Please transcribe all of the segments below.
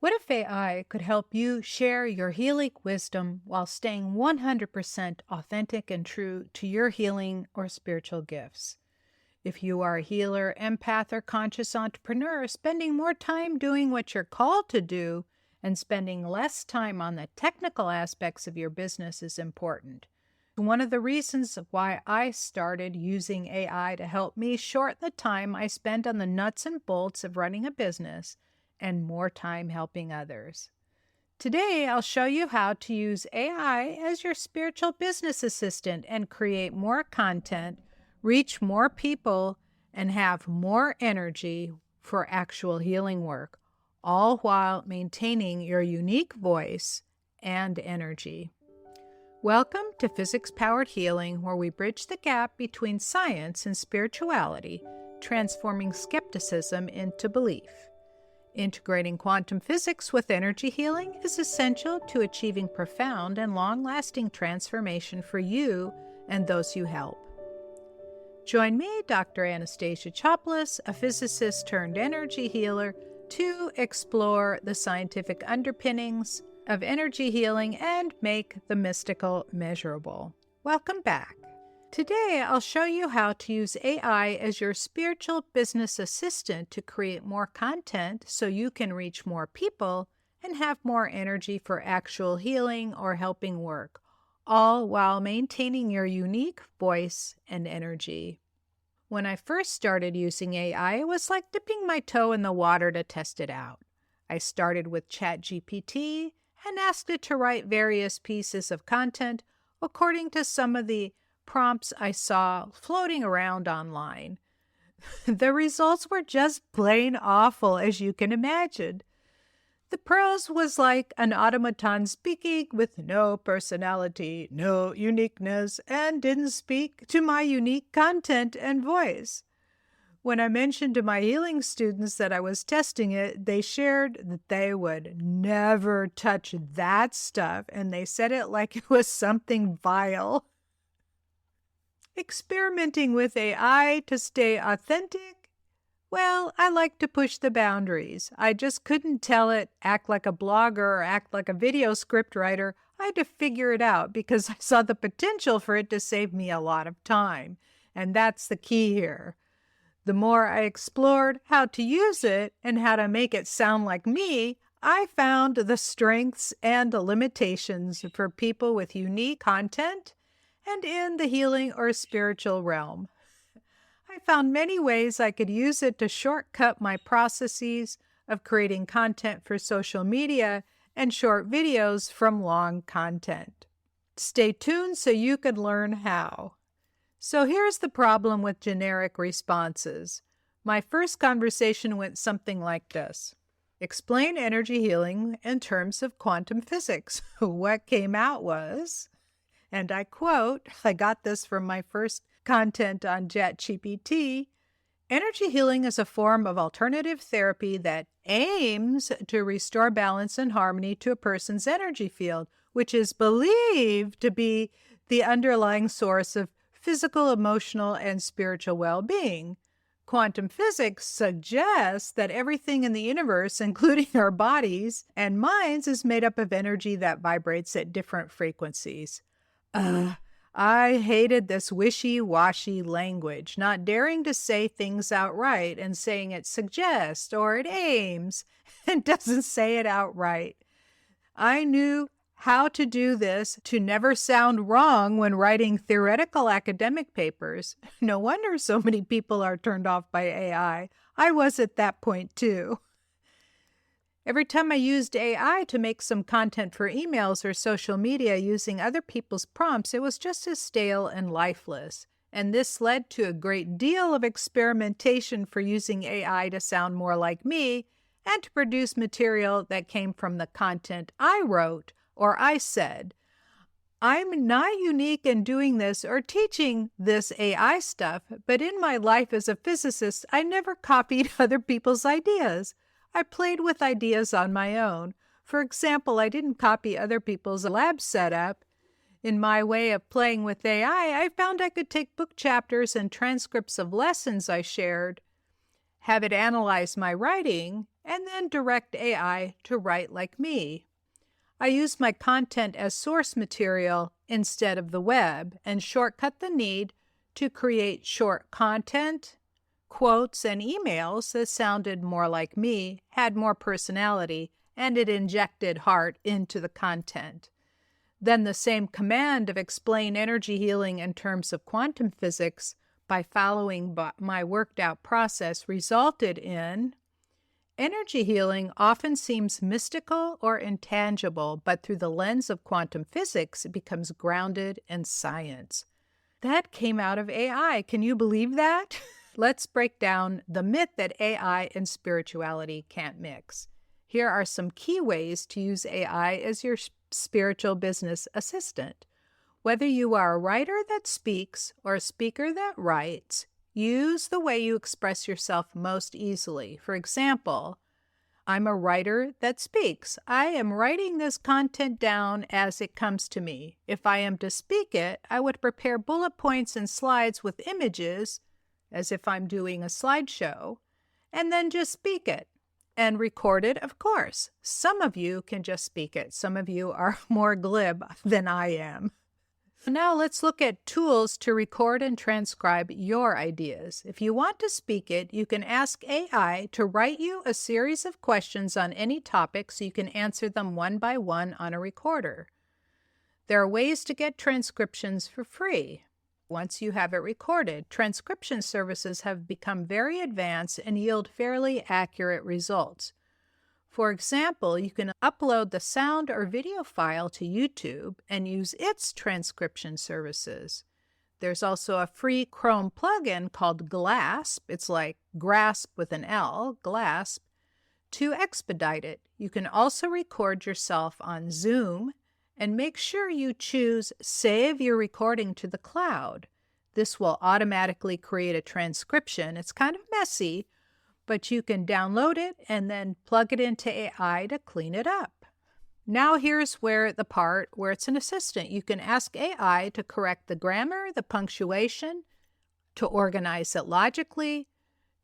What if AI could help you share your healing wisdom while staying 100% authentic and true to your healing or spiritual gifts? If you are a healer, empath, or conscious entrepreneur, spending more time doing what you're called to do and spending less time on the technical aspects of your business is important. One of the reasons why I started using AI to help me shorten the time I spend on the nuts and bolts of running a business and more time helping others. Today, I'll show you how to use AI as your spiritual business assistant and create more content, reach more people, and have more energy for actual healing work, all while maintaining your unique voice and energy. Welcome to Physics-Powered Healing, where we bridge the gap between science and spirituality, transforming skepticism into belief. Integrating quantum physics with energy healing is essential to achieving profound and long-lasting transformation for you and those you help. Join me, Dr. Anastasia Choplis, a physicist turned energy healer, to explore the scientific underpinnings of energy healing and make the mystical measurable. Welcome back. Today, I'll show you how to use AI as your spiritual business assistant to create more content so you can reach more people and have more energy for actual healing or helping work, all while maintaining your unique voice and energy. When I first started using AI, it was like dipping my toe in the water to test it out. I started with ChatGPT and asked it to write various pieces of content according to some of the prompts I saw floating around online. The results were just plain awful, as you can imagine. The prose was like an automaton speaking with no personality, no uniqueness, and didn't speak to my unique content and voice. When I mentioned to my healing students that I was testing it, they shared that they would never touch that stuff, and they said it like it was something vile. Experimenting with AI to stay authentic? Well, I like to push the boundaries. I just couldn't tell it act like a blogger or act like a video script writer. I had to figure it out because I saw the potential for it to save me a lot of time. And that's the key here. The more I explored how to use it and how to make it sound like me, I found the strengths and the limitations for people with unique content and in the healing or spiritual realm. I found many ways I could use it to shortcut my processes of creating content for social media and short videos from long content. Stay tuned so you can learn how. So here's the problem with generic responses. My first conversation went something like this. Explain energy healing in terms of quantum physics. What came out was, and I quote, I got this from my first content on ChatGPT, energy healing is a form of alternative therapy that aims to restore balance and harmony to a person's energy field, which is believed to be the underlying source of physical, emotional, and spiritual well-being. Quantum physics suggests that everything in the universe, including our bodies and minds, is made up of energy that vibrates at different frequencies. I hated this wishy-washy language, not daring to say things outright and saying it suggests or it aims and doesn't say it outright. I knew how to do this to never sound wrong when writing theoretical academic papers. No wonder so many people are turned off by AI. I was at that point too. Every time I used AI to make some content for emails or social media using other people's prompts, it was just as stale and lifeless. And this led to a great deal of experimentation for using AI to sound more like me and to produce material that came from the content I wrote or I said. I'm not unique in doing this or teaching this AI stuff, but in my life as a physicist, I never copied other people's ideas. I played with ideas on my own. For example, I didn't copy other people's lab setup. In my way of playing with AI, I found I could take book chapters and transcripts of lessons I shared have it analyze my writing, and then direct AI to write like me. I use my content as source material instead of the web and shortcut the need to create short content, quotes, and emails that sounded more like me, had more personality, and it injected heart into the content. Then the same command of explain energy healing in terms of quantum physics by following my worked out process resulted in energy healing often seems mystical or intangible, but through the lens of quantum physics, it becomes grounded in science. That came out of AI. Can you believe that? Let's break down the myth that AI and spirituality can't mix. Here are some key ways to use AI as your spiritual business assistant. Whether you are a writer that speaks or a speaker that writes, use the way you express yourself most easily. For example, I'm a writer that speaks. I am writing this content down as it comes to me. If I am to speak it, I would prepare bullet points and slides with images, as if I'm doing a slideshow, and then just speak it. And record it, of course. Some of you can just speak it. Some of you are more glib than I am. Now let's look at tools to record and transcribe your ideas. If you want to speak it, you can ask AI to write you a series of questions on any topic so you can answer them one by one on a recorder. There are ways to get transcriptions for free. Once you have it recorded, transcription services have become very advanced and yield fairly accurate results. For example, you can upload the sound or video file to YouTube and use its transcription services. There's also a free Chrome plugin called Glasp. It's like grasp with an L, Glasp, to expedite it. You can also record yourself on Zoom and make sure you choose Save Your Recording to the Cloud. This will automatically create a transcription. It's kind of messy, but you can download it and then plug it into AI to clean it up. Now here's the part where it's an assistant. You can ask AI to correct the grammar, the punctuation, to organize it logically,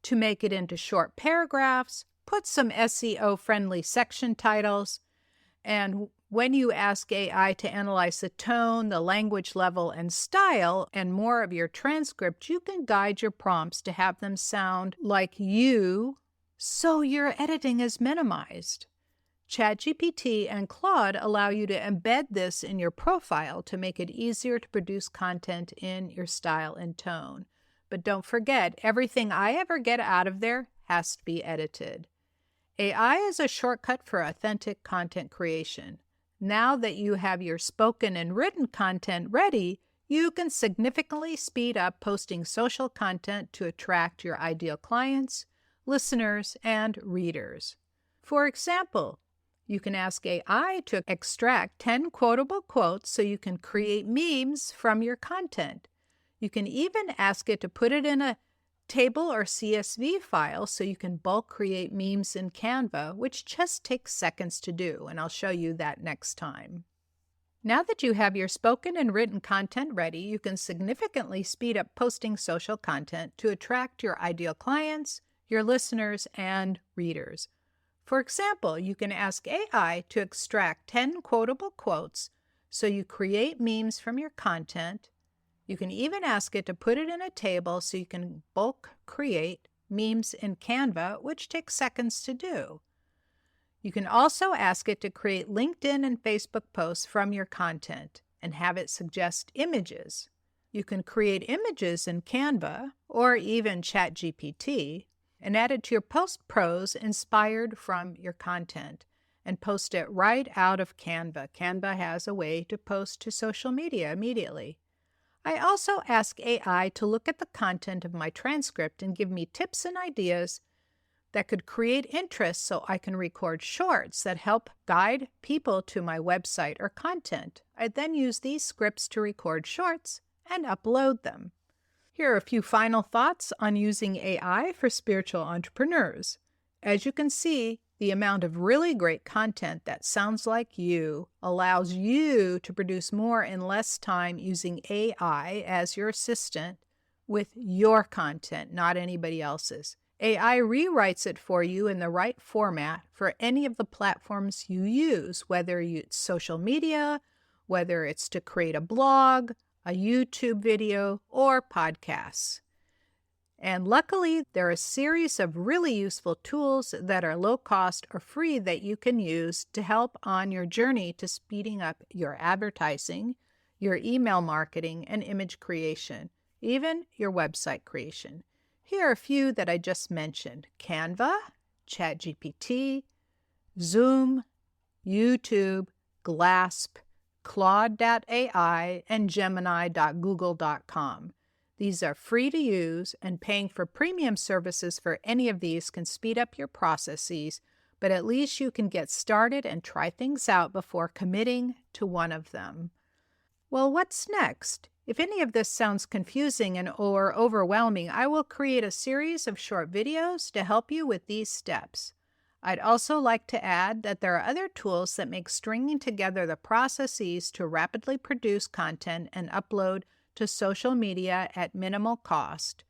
to make it into short paragraphs, put some SEO-friendly section titles, and when you ask AI to analyze the tone, the language level, and style, and more of your transcript, you can guide your prompts to have them sound like you, so your editing is minimized. ChatGPT and Claude allow you to embed this in your profile to make it easier to produce content in your style and tone. But don't forget, everything I ever get out of there has to be edited. AI is a shortcut for authentic content creation. Now that you have your spoken and written content ready, you can significantly speed up posting social content to attract your ideal clients, listeners, and readers. For example, you can ask AI to extract 10 quotable quotes so you can create memes from your content. You can even ask it to put it in a table or CSV file so you can bulk create memes in Canva, which just takes seconds to do, and I'll show you that next time. Now that you have your spoken and written content ready, you can significantly speed up posting social content to attract your ideal clients, your listeners, and readers. For example, you can ask AI to extract 10 quotable quotes so you create memes from your content. You can even ask it to put it in a table so you can bulk create memes in Canva, which takes seconds to do. You can also ask it to create LinkedIn and Facebook posts from your content and have it suggest images. You can create images in Canva or even ChatGPT and add it to your post prose inspired from your content and post it right out of Canva. Canva has a way to post to social media immediately. I also ask AI to look at the content of my transcript and give me tips and ideas that could create interest so I can record shorts that help guide people to my website or content. I then use these scripts to record shorts and upload them. Here are a few final thoughts on using AI for spiritual entrepreneurs. As you can see, the amount of really great content that sounds like you allows you to produce more in less time using AI as your assistant with your content, not anybody else's. AI rewrites it for you in the right format for any of the platforms you use, whether it's social media, whether it's to create a blog, a YouTube video, or podcasts. And luckily, there are a series of really useful tools that are low cost or free that you can use to help on your journey to speeding up your advertising, your email marketing, and image creation, even your website creation. Here are a few that I just mentioned: Canva, ChatGPT, Zoom, YouTube, Glasp, Claude.ai, and Gemini.google.com. These are free to use, and paying for premium services for any of these can speed up your processes, but at least you can get started and try things out before committing to one of them. Well, what's next? If any of this sounds confusing or overwhelming, I will create a series of short videos to help you with these steps. I'd also like to add that there are other tools that make stringing together the processes to rapidly produce content and upload to social media at minimal cost,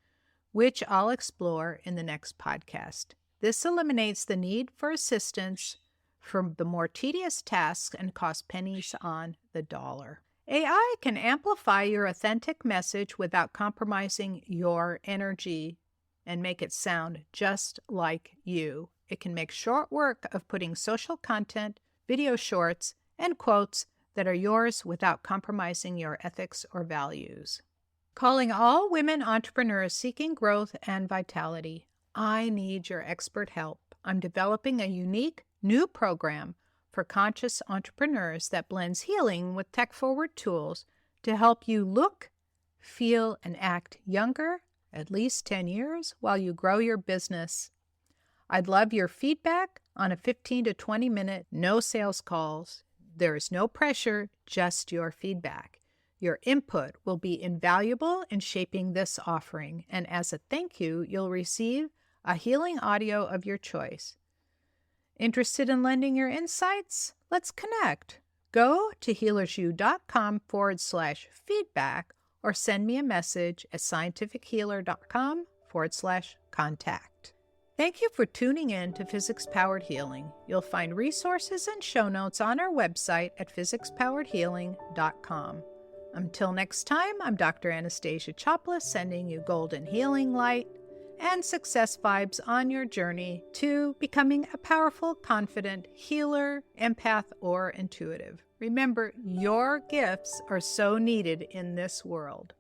which I'll explore in the next podcast. This eliminates the need for assistance from the more tedious tasks and costs pennies on the dollar. AI can amplify your authentic message without compromising your energy and make it sound just like you. It can make short work of putting social content, video shorts, and quotes that are yours without compromising your ethics or values. Calling all women entrepreneurs seeking growth and vitality. I need your expert help. I'm developing a unique new program for conscious entrepreneurs that blends healing with tech-forward tools to help you look, feel, and act younger, at least 10 years, while you grow your business. I'd love your feedback on a 15 to 20-minute no sales calls. There is no pressure, just your feedback. Your input will be invaluable in shaping this offering, and as a thank you, you'll receive a healing audio of your choice. Interested in lending your insights? Let's connect. Go to healersyou.com/feedback or send me a message at scientifichealer.com/contact. Thank you for tuning in to Physics Powered Healing. You'll find resources and show notes on our website at physicspoweredhealing.com. Until next time, I'm Dr. Anastasia Choplis, sending you golden healing light and success vibes on your journey to becoming a powerful, confident healer, empath, or intuitive. Remember, your gifts are so needed in this world.